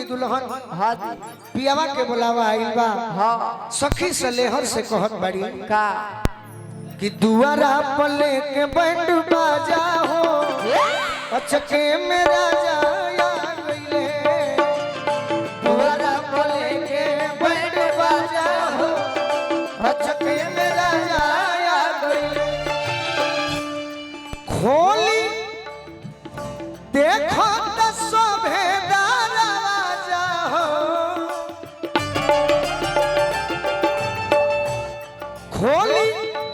दुल्हन हाँ पियावा के बुलावा आइल बा। हाँ सखी से लेहर से कहत बड़ी का कि दुआरा पर लेके बैंड बाजा हो अचके में राजा आ गइले। दुआरा पर लेके बैंड बाजा हो अचके में राजा आ गइले। खोली देखो त सभे दरवाजा हो खोली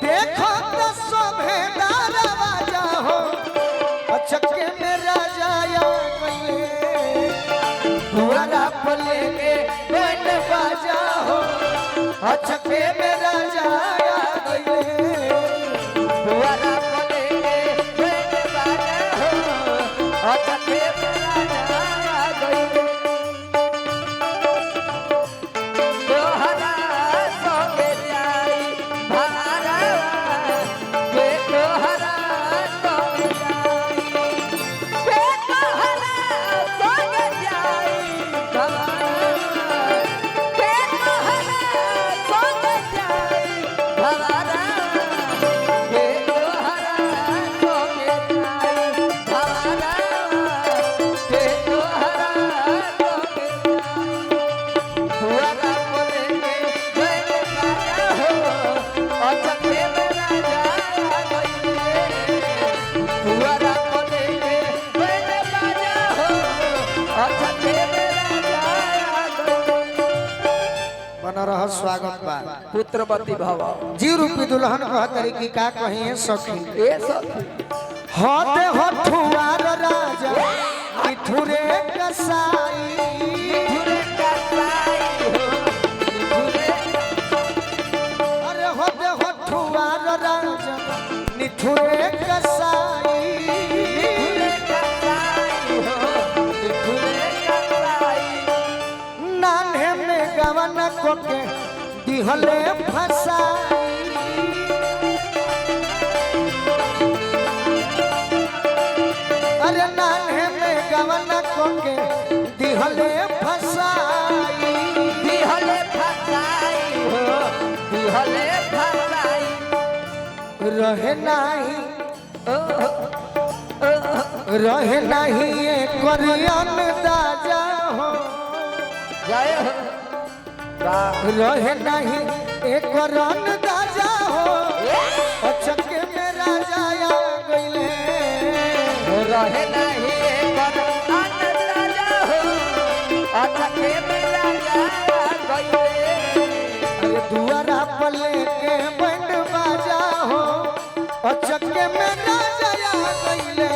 देखो तो सभे दरवाजा हो अचके में राजा आ गइले। दुआरा पर लेके बैंड बाजा हो अचके में राजा आ गइले। दुआरा पर लेके बैंड बाजा हो अचके में राजा आ गइले। तोहरा संगे जाई भारा के तोहरा संगे जाई के तोहरा संगे जाई भारा के तोहरा संगे जाई भारा के तोहरा संगे जाई भारा के तोहरा संगे जाई। दुआरा पर लेके बैंड बाजा हो अचके में राजा आ गइले। दुआरा पर लेके बैंड बाजा हो अचके में राजा आ गइले। बना रह स्वागत बा। पुत्रवती भव जी रूपी दुल्हन कह तरीकी का कहिए सखी ए सखी होते होठुआर राजा मिठुरे कसाई। धुरे कसाई हो धुरे अरे होते होठुआर राजा मिठुरे कसाई। धुरे कसाई हो धुरे कसाई नान्हे में गवन को के दिहले फसाई। अरे नान्हे में गवन को के दिहले फसाई। बिहले फसाई हो बिहले फसाई रहे नाही रहे नाही एक दाजा हो जय हो रहे नहीं एक दाजा हो अचके में राजा आ गइले। रहे नहीं एक राजा हो अचके में राजा गइले। अरे दुआरा पर लेके बैंड बाजा हो अचके में राजा आ गइले।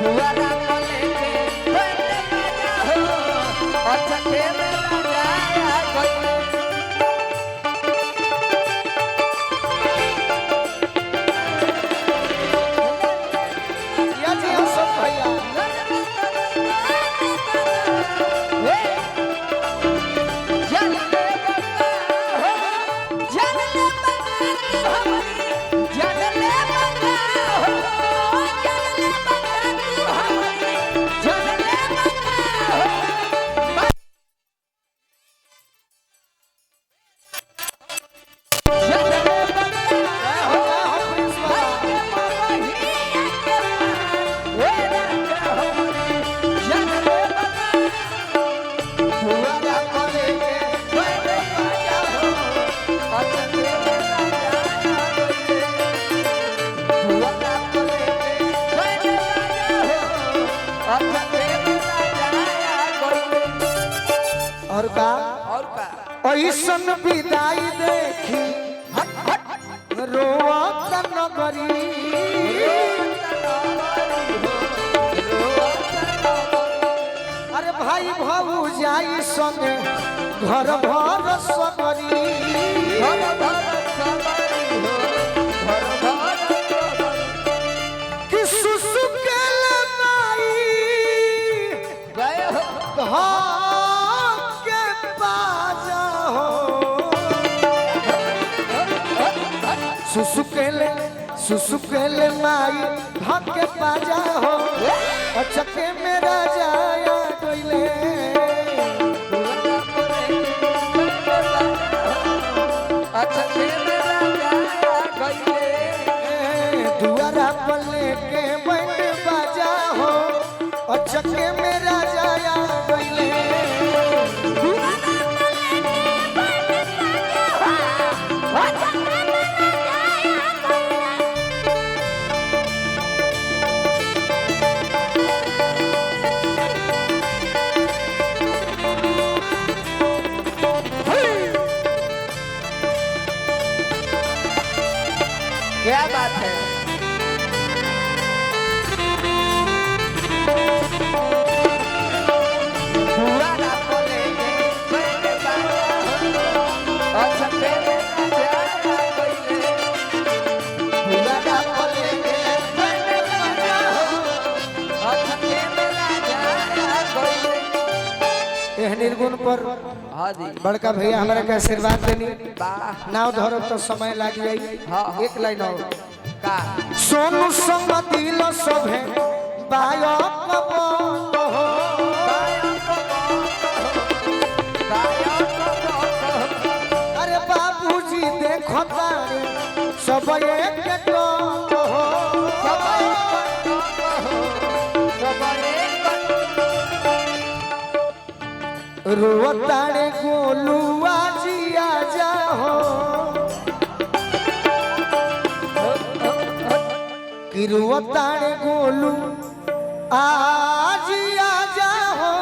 दुआरा पर लेके बैंड बाजा हो अचके में राजा गइले। या जी सब भैया और का ऐसन विदाई देखी रोवत नगरी। अरे भाई भाऊ जाई संगे घर भर सगरी। कि सुसुकेल माई घर के बाजा हो सुसुकेले माई घर के बाजा हो अचके में राजा आ गइले। लेके बैंड बाजा हो अचके में राजा आ गइले क्या बात है पूरा रात को लेके बैंड बाजा हो अचके में राजा आ गइले पूरा रात को लेके बैंड बाजा हो अचके में राजा आ गइले। एह निर्गुण पर हाँ जी बड़का भैया हमारे के आशीर्वाद देनी वाह नाव धरब तो समय लाग जाई हाँ, हाँ। एक लाइन और का सोनू संग दिल सभे बायक बंद हो अरे बाबूजी देखो तारे सब एक टंग हो रोतारे गोलुआ जिया जा हो कि रोतारे गोलू आजिया जा हो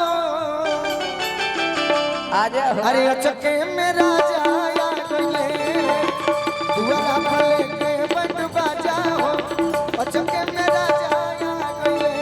अरे अचके में राजा आ गइले दुआरा पर लेके बैंड बाजा हो अचके में राजा आ गइले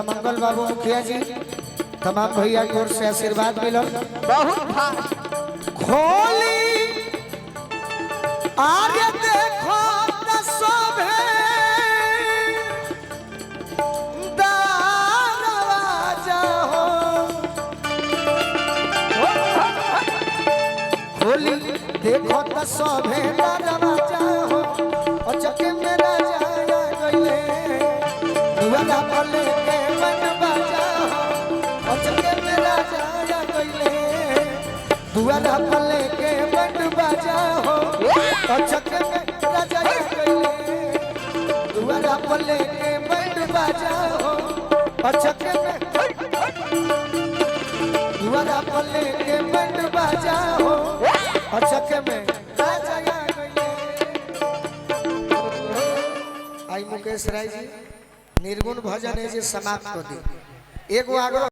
मंगल बाबू मुखिया जी तमाम भैया की ओर से आशीर्वाद मिलल बहुत खास खोली आर्य देखो त शोभे दरवाजा हो खोली देखो त शोभे दरवाजा हो अचके में राजा आ गइले दुआरा पर लेके बैंड बाजा हो अचके में राजा आ गइले दुआरा पर लेके बैंड बाजा हो अचके में राजा आ गइले दुआरा पर लेके बैंड बाजा हो अचके में दुआरा पर लेके बैंड बाजा हो अचके में राजा आ गइले। आई मुकेश राय जी निर्गुण भजन है जी समाप्त कर दी एगो आग्रह